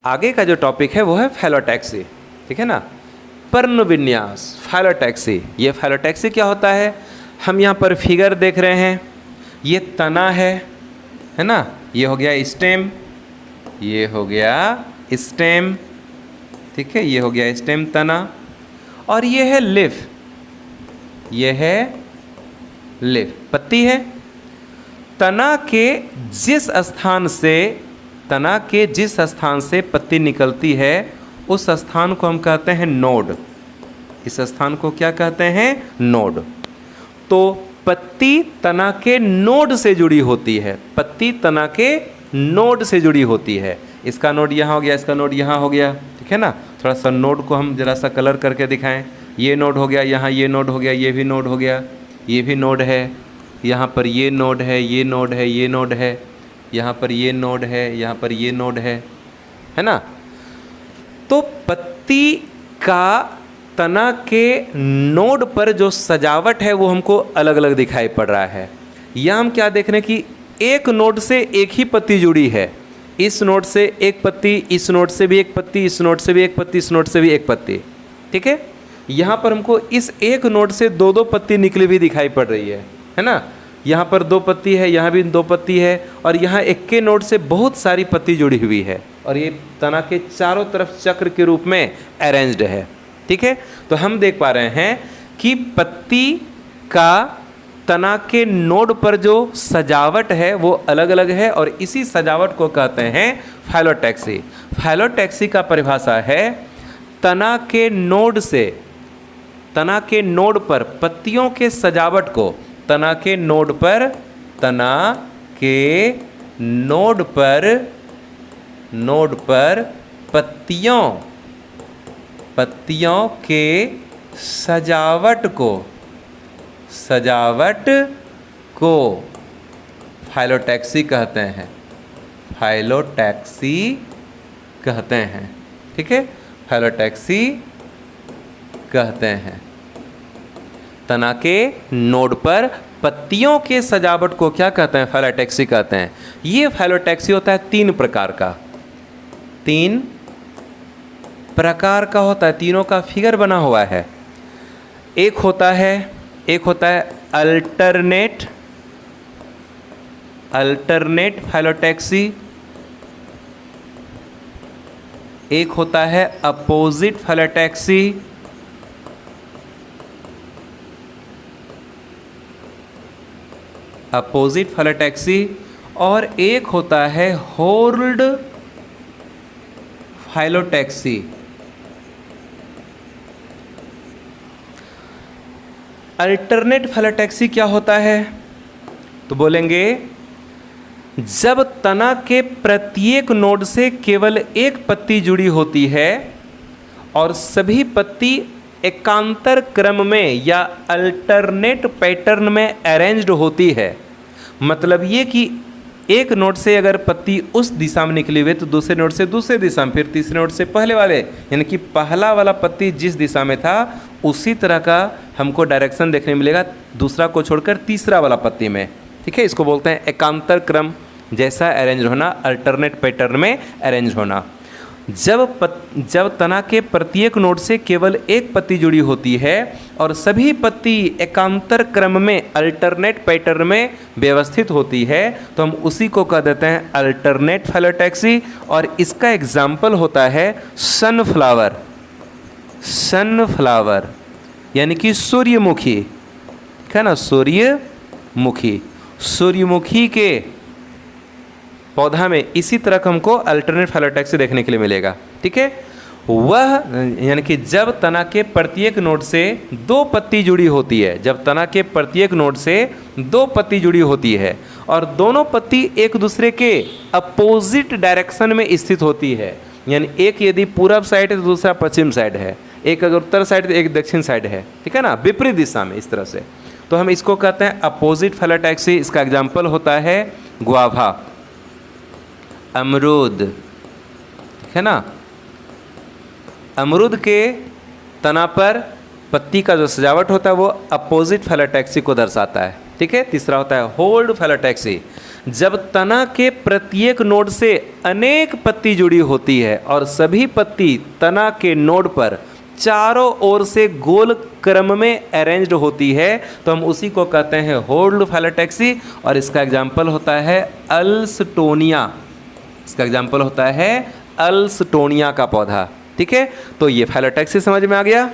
आगे का जो टॉपिक है वो है फाइलोटैक्सी, ठीक है ना। पर्ण विन्यास, फाइलोटैक्सी। ये फाइलोटैक्सी क्या होता है, हम यहाँ पर फिगर देख रहे हैं, ये तना है ना, ये हो गया स्टेम, ये हो गया स्टेम, ठीक है, ये हो गया स्टेम तना, और ये है लीफ, ये है लीफ, पत्ती है। तना के जिस स्थान से पत्ती निकलती है उस स्थान को हम कहते हैं नोड। इस स्थान को क्या कहते हैं, नोड। तो पत्ती तना के नोड से जुड़ी होती है, पत्ती तना के नोड से जुड़ी होती है। इसका नोड यहाँ हो गया, इसका नोड यहाँ हो गया, ठीक है ना। थोड़ा सा नोड को हम जरा सा कलर करके दिखाएं। ये नोड हो गया, यहाँ ये नोड हो गया, ये भी नोड हो गया, ये भी नोड है, यहाँ पर ये नोड है, ये नोड है, ये नोड है, यहाँ पर ये नोड है, यहाँ पर ये नोड है ना। तो पत्ती का तना के नोड पर जो सजावट है वो हमको अलग अलग दिखाई पड़ रहा है। यहाँ हम क्या देख रहे हैं कि एक नोड से एक ही पत्ती जुड़ी है, इस नोड से एक पत्ती, इस नोड से भी एक पत्ती, इस नोड से भी एक पत्ती, इस नोड से भी एक पत्ती, ठीक है। यहाँ पर हमको इस एक नोड से दो दो पत्ती निकली हुई दिखाई पड़ रही है ना। यहाँ पर दो पत्ती है, यहाँ भी दो पत्ती है, और यहाँ एक के नोड से बहुत सारी पत्ती जुड़ी हुई है, और ये तना के चारों तरफ चक्र के रूप में अरेंज्ड है, ठीक है। तो हम देख पा रहे हैं कि पत्ती का तना के नोड पर जो सजावट है वो अलग अलग है, और इसी सजावट को कहते हैं फाइलोटैक्सी। फाइलोटैक्सी का परिभाषा है तना के नोड से, तना के नोड पर पत्तियों के सजावट को, तना के नोड पर, तना के नोड पर पत्तियों के सजावट को फाइलोटैक्सी कहते हैं, फाइलोटैक्सी कहते हैं, ठीक है, फाइलोटैक्सी कहते हैं। तना के नोड पर पत्तियों के सजावट को क्या कहते हैं, फाइलोटैक्सी कहते हैं। ये फाइलोटैक्सी होता है तीन प्रकार का, तीन प्रकार का होता है, तीनों का फिगर बना हुआ है। एक होता है अल्टरनेट फाइलोटैक्सी, एक होता है अपोजिट फाइलोटैक्सी, और एक होता है होल्ड फाइलोटैक्सी। अल्टरनेट फाइलोटैक्सी क्या होता है, तो बोलेंगे जब तना के प्रत्येक नोड से केवल एक पत्ती जुड़ी होती है और सभी पत्ती एकांतर क्रम में या अल्टरनेट पैटर्न में अरेंज्ड होती है। मतलब ये कि एक नोड से अगर पत्ती उस दिशा में निकली हुई तो दूसरे नोड से दूसरे दिशा में, फिर तीसरे नोड से पहले वाले, यानी कि पहला वाला पत्ती जिस दिशा में था उसी तरह का हमको डायरेक्शन देखने मिलेगा दूसरा को छोड़कर तीसरा वाला पत्ती में, ठीक है। इसको बोलते हैं एकांतर क्रम जैसा अरेंज होना, अल्टरनेट पैटर्न में अरेंज होना। जब तना के प्रत्येक नोड से केवल एक पत्ती जुड़ी होती है और सभी पत्ती एकांतर क्रम में अल्टरनेट पैटर्न में व्यवस्थित होती है तो हम उसी को कह देते हैं अल्टरनेट फाइलोटैक्सी। और इसका एग्जाम्पल होता है सनफ्लावर यानी कि सूर्यमुखी, है ना, सूर्यमुखी के पौधा में इसी तरह का हमको अल्टरनेट फाइलोटैक्सी देखने के लिए मिलेगा, ठीक है। वह यानी कि जब तना के प्रत्येक नोड से दो पत्ती जुड़ी होती है, जब तना के प्रत्येक नोड से दो पत्ती जुड़ी होती है और दोनों पत्ती एक दूसरे के अपोजिट डायरेक्शन में स्थित होती है, यानी एक यदि पूरब साइड है तो दूसरा पश्चिम साइड है, एक अगर उत्तर साइड तो एक दक्षिण साइड है, ठीक है ना, विपरीत दिशा में, इस तरह से, तो हम इसको कहते हैं अपोजिट फाइलोटैक्सी। इसका एग्जाम्पल होता है गुआवा, अमरूद, ठीक है ना। अमरूद के तना पर पत्ती का जो सजावट होता है वो अपोजिट फाइलोटैक्सी को दर्शाता है, ठीक है। तीसरा होता है होल्ड फाइलोटैक्सी। जब तना के प्रत्येक नोड से अनेक पत्ती जुड़ी होती है और सभी पत्ती तना के नोड पर चारों ओर से गोल क्रम में अरेंज्ड होती है, तो हम उसी को कहते हैं होल्ड फाइलोटैक्सी। और इसका एग्जाम्पल होता है अल्सटोनिया। इसका एग्जाम्पल होता है अल्सटोनिया का पौधा। ठीक है, तो ये फाइलोटैक्सी समझ में आ गया।